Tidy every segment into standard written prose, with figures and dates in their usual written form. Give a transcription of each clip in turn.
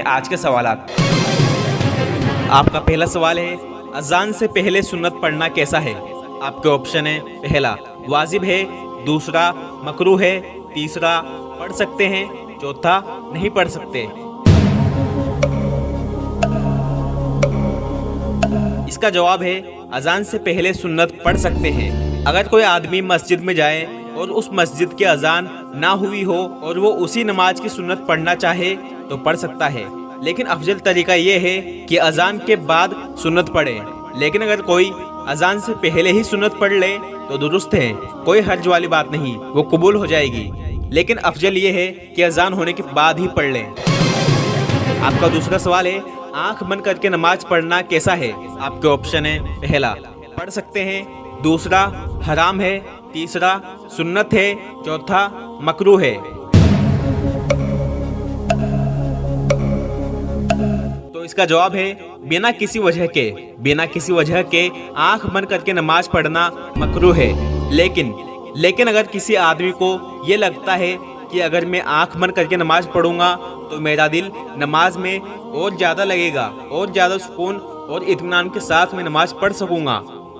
आज के सवालात। आपका पहला सवाल है, अजान से पहले सुन्नत पढ़ना कैसा है? आपके ऑप्शन है, पहला वाजिब है, दूसरा मकरूह है, तीसरा पढ़ सकते हैं, चौथा नहीं पढ़ सकते। इसका जवाब है, अजान से पहले सुन्नत पढ़ सकते हैं। अगर कोई आदमी मस्जिद में जाए और उस मस्जिद की अजान ना हुई हो और वो उसी नमाज की सुन्नत पढ़ना चाहे तो पढ़ सकता है, लेकिन अफजल तरीका ये है कि अजान के बाद सुन्नत पढ़े। लेकिन अगर कोई अजान से पहले ही सुन्नत पढ़ ले तो दुरुस्त है, कोई हर्ज वाली बात नहीं, वो कबूल हो जाएगी। लेकिन अफजल ये है कि अजान होने के बाद ही पढ़ लें। आपका दूसरा सवाल है, आंख बंद करके नमाज पढ़ना कैसा है? आपके ऑप्शन है, पहला पढ़ सकते हैं, दूसरा हराम है, तीसरा सुन्नत है, चौथा मकरूह है। तो इसका जवाब है, बिना किसी वजह के आंख बंद करके नमाज पढ़ना मकरूह है। लेकिन अगर किसी आदमी को ये लगता है कि अगर मैं आंख बंद करके नमाज पढ़ूंगा तो मेरा दिल नमाज में और ज़्यादा लगेगा और ज़्यादा सुकून और इत्मीनान के साथ मैं नमाज पढ़ सकूंगा,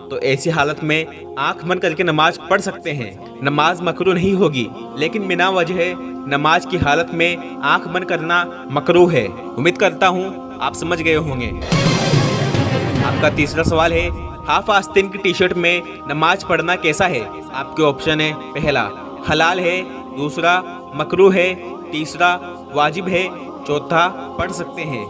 तो ऐसी हालत में आंख बंद करके नमाज पढ़ सकते हैं। नमाज मकरूह नहीं होगी, लेकिन बिना वजह नमाज की हालत में आंख बंद करना मकरूह है। उम्मीद करता हूँ आप समझ गए होंगे। आपका तीसरा सवाल है, हाफ आस्तीन की टी शर्ट में नमाज पढ़ना कैसा है? आपके ऑप्शन है, पहला हलाल है, दूसरा मकरूह है, तीसरा वाजिब है, चौथा पढ़ सकते हैं।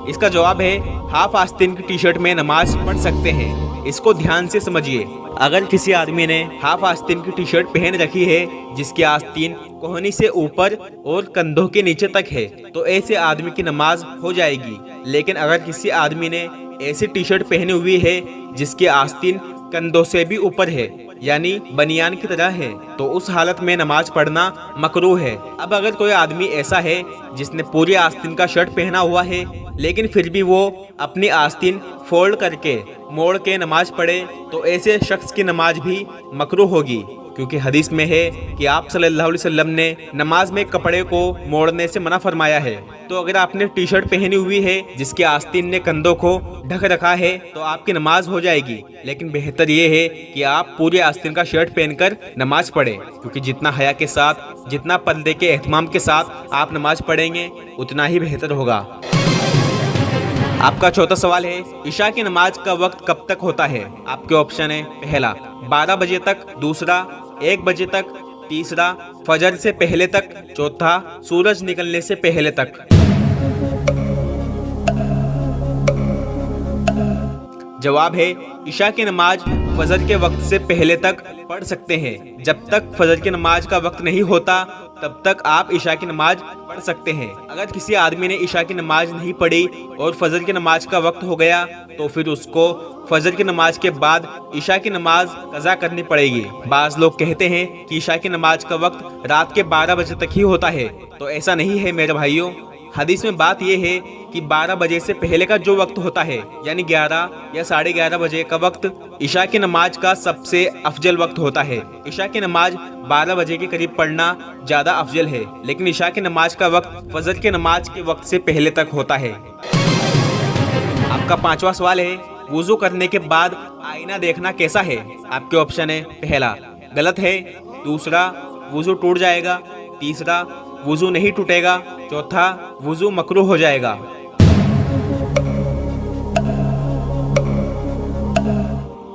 इसका जवाब है, हाफ आस्तीन की टी शर्ट में नमाज पढ़ सकते हैं। इसको ध्यान से समझिए। अगर किसी आदमी ने हाफ आस्तीन की टी शर्ट पहन रखी है जिसकी आस्तीन कोहनी से ऊपर और कंधों के नीचे तक है, तो ऐसे आदमी की नमाज हो जाएगी। लेकिन अगर किसी आदमी ने ऐसी टी शर्ट पहनी हुई है जिसकी आस्तीन कंधों से भी ऊपर है, यानी बनियान की तरह है, तो उस हालत में नमाज पढ़ना मकरूह है। अब अगर कोई आदमी ऐसा है जिसने पूरी आस्तीन का शर्ट पहना हुआ है लेकिन फिर भी वो अपनी आस्तीन फोल्ड करके मोड़ के नमाज पढ़े, तो ऐसे शख्स की नमाज भी मकरूह होगी, क्योंकि हदीस में है कि आप सल्लल्लाहु अलैहि वसल्लम ने नमाज में कपड़े को मोड़ने से मना फरमाया है। तो अगर आपने टी शर्ट पहनी हुई है जिसकी आस्तीन ने कंधों को ढक रखा है तो आपकी नमाज हो जाएगी। लेकिन बेहतर ये है कि आप पूरी आस्तीन का शर्ट पहनकर नमाज पढ़ें, क्योंकि जितना हया के साथ, जितना पर्दे के एहतमाम के साथ आप नमाज पढ़ेंगे उतना ही बेहतर होगा। आपका चौथा सवाल है, इशा की नमाज का वक्त कब तक होता है? आपके ऑप्शन है, पहला 12 बजे तक, दूसरा 1 बजे तक, तीसरा फजर से पहले तक, चौथा सूरज निकलने से पहले तक। जवाब है, इशा की नमाज फजर के वक्त से पहले तक पढ़ सकते हैं। जब तक फजर की नमाज का वक्त नहीं होता तब तक आप इशा की नमाज पढ़ सकते हैं। अगर किसी आदमी ने इशा की नमाज नहीं पढ़ी और फजर की नमाज का वक्त हो गया तो फिर उसको फजर की नमाज के बाद इशा की नमाज कज़ा करनी पड़ेगी। बाज़ लोग कहते हैं कि इशा की नमाज का वक्त रात के 12 बजे तक ही होता है, तो ऐसा नहीं है मेरे भाइयों। हदीस में बात यह है कि 12 बजे से पहले का जो वक्त होता है, यानी 11 या 11:30 बजे का वक्त इशा की नमाज का सबसे अफजल वक्त होता है। इशा की नमाज 12 बजे के करीब पढ़ना ज़्यादा अफजल है, लेकिन इशा की नमाज का वक्त फजर की नमाज के वक्त से पहले तक होता है। आपका पांचवा सवाल है, वुजू करने के बाद आईना देखना कैसा है? आपके ऑप्शन है, पहला गलत है, दूसरा वुजू टूट जाएगा, तीसरा वुजू नहीं टूटेगा, चौथा वुजू मकरूह हो जाएगा।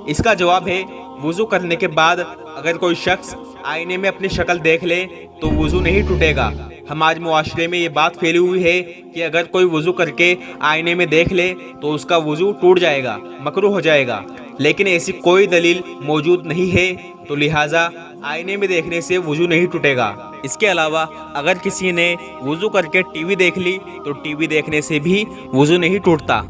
इसका जवाब है, वुजू करने के बाद अगर कोई शख्स आईने में अपनी शक्ल देख ले तो वुजू नहीं टूटेगा। हमारे मुआशरे में ये बात फैली हुई है कि अगर कोई वुजू करके आईने में देख ले तो उसका वुजू टूट जाएगा, मकरूह हो जाएगा। लेकिन ऐसी कोई दलील मौजूद नहीं है, तो लिहाजा आईने में देखने से वुजू नहीं टूटेगा। इसके अलावा अगर किसी ने वुजू करके टीवी देख ली तो टीवी देखने से भी वुजू नहीं टूटता।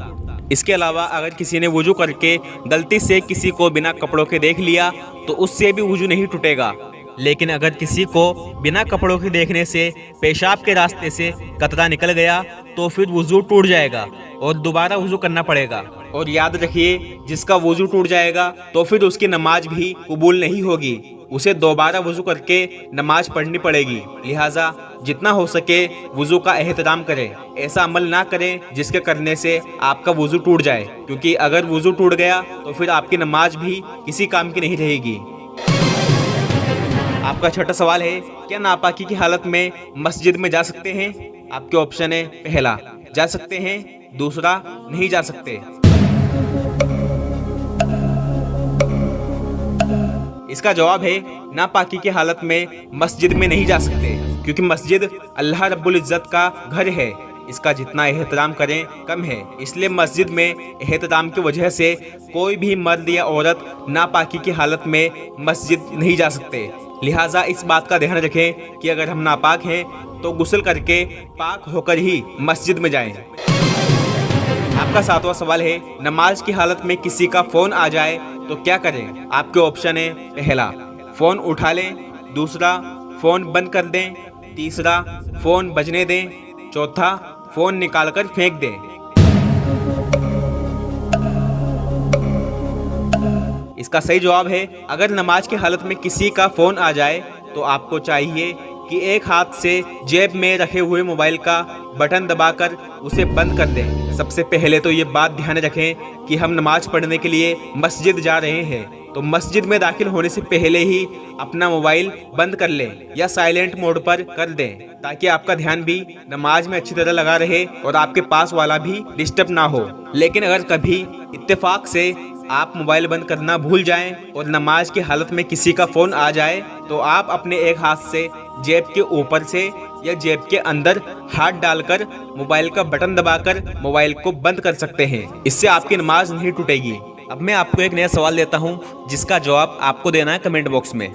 इसके अलावा अगर किसी ने वुजू करके गलती से किसी को बिना कपड़ों के देख लिया तो उससे भी वुजू नहीं टूटेगा। लेकिन अगर किसी को बिना कपड़ों के देखने से पेशाब के रास्ते से कतरा निकल गया तो फिर वुजू टूट जाएगा और दोबारा वुजू करना पड़ेगा। और याद रखिए, जिसका वुजू टूट जाएगा तो फिर उसकी नमाज भी कबूल नहीं होगी, उसे दोबारा वुजू करके नमाज पढ़नी पड़ेगी। लिहाजा जितना हो सके वुजू का एहतराम करें। ऐसा अमल ना करें जिसके करने से आपका वुजू टूट जाए, क्योंकि अगर वुजू टूट गया तो फिर आपकी नमाज भी किसी काम की नहीं रहेगी। आपका छठा सवाल है, क्या नापाकी की हालत में मस्जिद में जा सकते हैं? आपके ऑप्शन है, पहला जा सकते हैं, दूसरा नहीं जा सकते। इसका जवाब है, नापाकी की हालत में मस्जिद में नहीं जा सकते, क्योंकि मस्जिद अल्लाह रब्बुल इज्जत का घर है। इसका जितना एहतराम करें कम है, इसलिए मस्जिद में एहतराम की वजह से कोई भी मर्द या औरत नापाकी की हालत में मस्जिद नहीं जा सकते। लिहाजा इस बात का ध्यान रखें कि अगर हम नापाक हैं तो गुस्ल करके पाक होकर ही मस्जिद में जाएं। आपका सातवां सवाल है, नमाज की हालत में किसी का फोन आ जाए तो क्या करें? आपके ऑप्शन है, पहला फोन उठा लें, दूसरा फोन बंद कर दें, तीसरा फोन बजने दें, चौथा फोन निकालकर फेंक दें। इसका सही जवाब है, अगर नमाज की हालत में किसी का फोन आ जाए तो आपको चाहिए कि एक हाथ से जेब में रखे हुए मोबाइल का बटन दबाकर उसे बंद कर दें। सबसे पहले तो ये बात ध्यान रखें कि हम नमाज पढ़ने के लिए मस्जिद जा रहे हैं, तो मस्जिद में दाखिल होने से पहले ही अपना मोबाइल बंद कर लें या साइलेंट मोड पर कर दें, ताकि आपका ध्यान भी नमाज में अच्छी तरह लगा रहे और आपके पास वाला भी डिस्टर्ब ना हो। लेकिन अगर कभी इत्तेफाक से आप मोबाइल बंद करना भूल जाएं और नमाज की हालत में किसी का फोन आ जाए तो आप अपने एक हाथ से जेब के ऊपर से या जेब के अंदर हाथ डालकर मोबाइल का बटन दबाकर मोबाइल को बंद कर सकते हैं। इससे आपकी नमाज नहीं टूटेगी। अब मैं आपको एक नया सवाल देता हूं, जिसका जवाब आपको देना है कमेंट बॉक्स में।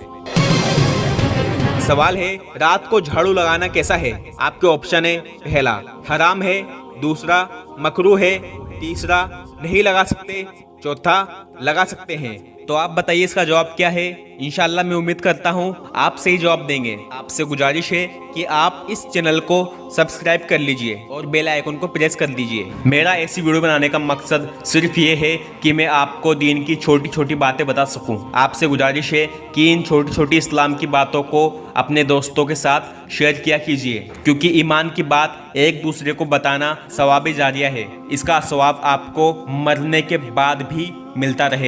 सवाल है, रात को झाड़ू लगाना कैसा है? आपके ऑप्शन है, पहला हराम है, दूसरा मकरूह है, तीसरा नहीं लगा सकते, चौथा लगा सकते हैं। तो आप बताइए इसका जवाब क्या है? इंशाल्लाह मैं उम्मीद करता हूँ आप सही जवाब देंगे। आपसे गुजारिश है कि आप इस चैनल को सब्सक्राइब कर लीजिए और बेल आइकन को प्रेस कर दीजिए। मेरा ऐसी वीडियो बनाने का मकसद सिर्फ ये है कि मैं आपको दीन की छोटी छोटी बातें बता सकूं। आपसे गुजारिश है कि इन छोटी छोटी इस्लाम की बातों को अपने दोस्तों के साथ शेयर किया कीजिए, क्योंकि ईमान की बात एक दूसरे को बताना सवाब जारिया है। इसका सवाब आपको मरने के बाद भी मिलता रहेगा।